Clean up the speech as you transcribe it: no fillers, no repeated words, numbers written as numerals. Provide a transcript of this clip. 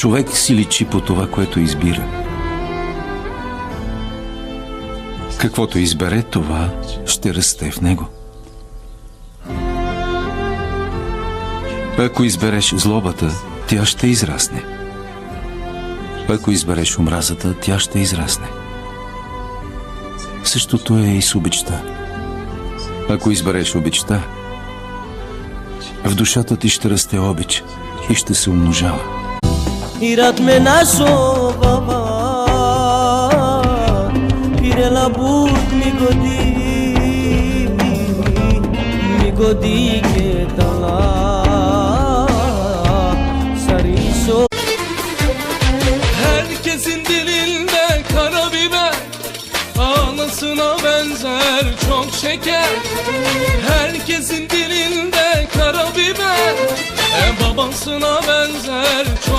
Човек си личи по това, което избира. Каквото избере, това ще расте в него. Ако избереш злобата, тя ще израсне. Ако избереш омразата, тя ще израсне. Същото е и с обичта. Ако избереш обичта, в душата ти ще расте обич и ще се умножава. И рат ме нашо баба, пирела буд ми годи ke tala sarişo. Herkesin dilinde karabiber, anasına benzer çok şeker. Herkesin dilinde karabiber, babasına benzer çok